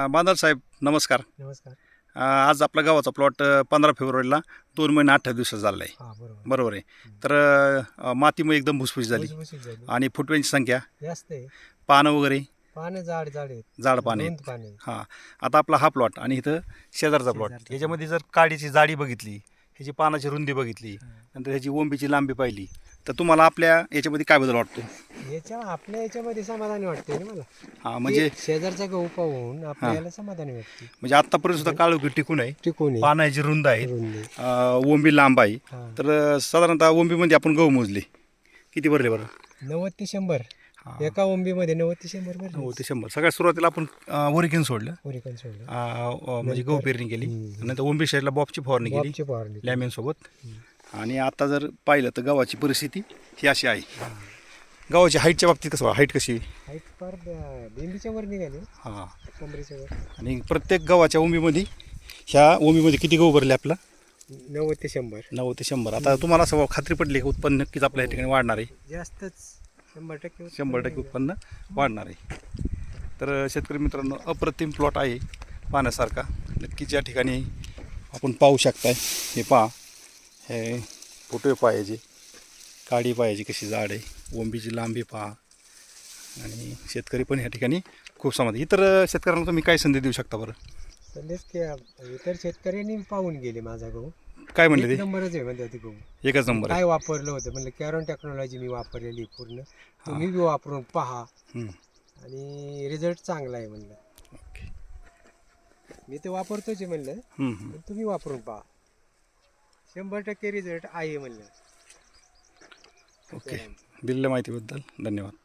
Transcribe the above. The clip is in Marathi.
बांदल साहेब नमस्कार. नमस्कार. आज आपला गावाचा प्लॉट 15 फेब्रुवारीला 2 महिने 28 दिवसाचा झाला आहे. हां बरोबर. बरोबर आहे. तर माती मग एकदम भुसभुशीत झाली भुसभुशीत झाली. आणि फुटव्यांची संख्या, जास्त आहे. पानं वगैरे पानं जाड जाड आहेत. जाड पाने रुंद आहेत. पाने. हां, आता आपला हा प्लॉट आणि इथं शेजारचा प्लॉट, शेजारचा याच्यामध्ये जर काडीची जाडी बघितली, ह्याची पानाची रुंदी बघितली, नंतर ह्याची ओंबीची लांबी पाहिली, तर तुम्हाला आपल्या याच्यामध्ये काय बदल वाटतो? आपल्या याच्यामध्ये समाधानी वाटते ना मला. हां, म्हणजे शेजारचा गहू पाहून आपल्याला समाधानी वाटते. म्हणजे आत्तापर्यंत सुद्धा काळोखी टिकून आहे, टिकून आहे. पानाची रुंद आहे, रुंद आहे. ओंबी लांब आहे. हां. तर साधारणतः ओंबीमध्ये आपण गहू मोजले किती भरले बरं? 90 ते 100. हां. एका ओंबीमध्ये 90 ते 100 भरले. 90 ते 100. सगळ्यात सुरुवातीला आपण ओरिकिन सोडलं, ओरिकन सोडलं. म्हणजे गहू पेरणी केली, नंतर ओंबी शेडला बॉबची फवारणी केली बॉबची फवारणी. लॅमेन सोबत. आणि आता जर पाहिलं तर गव्हाची परिस्थिती ही अशी आहे. गव्हाची हाईटच्या बाबतीत कसं, हाईट कशी? हाईट फार बेंबीच्या वर निघाली. हां, कमरेच्या वर. आणि प्रत्येक गव्हाच्या ओंबीमध्ये, ह्या ओंबीमध्ये किती गहू भरले आपला? 90 ते 100. 90 ते 100. आता तुम्हाला असं खात्री पडली की उत्पन्न नक्कीच आपल्या या ठिकाणी वाढणार आहे, जास्तच 100% 100% उत्पन्न वाढणार आहे. तर शेतकरी मित्रांनो, अप्रतिम प्लॉट आहे पाहण्यासारखा. नक्कीच या ठिकाणी आपण पाहू शकताय. हे पहा, हे फुटवे पायाची, काडी पायाची कशी जाड आहे, ओंबीची लांबी पहा. आणि शेतकरी पण या ठिकाणी खूप समाधानी. इतर शेतकऱ्यांना तुम्ही काय संधी देऊ शकता बरं? संदेश की इतर शेतकऱ्यांनी पाहून गेले माझा गहू. काय म्हणले एक ते? नंबरच आहे म्हणजे ते गहू. एकच नंबर आहे. काय वापरलं होतं म्हणलं, कॅरॉन टेक्नॉलॉजी मी वापरलेली पूर्ण. तुम्ही बी वापरून पहा हं. आणि रिझल्ट चांगला आहे म्हणलं. ओके. मी ते वापरतोच आहे म्हणलं, हं, हं. पण तुम्ही वापरून पहा. 100% रिझल्ट आहे म्हणलं. ओके. दिलेल्या माहितीबद्दल धन्यवाद.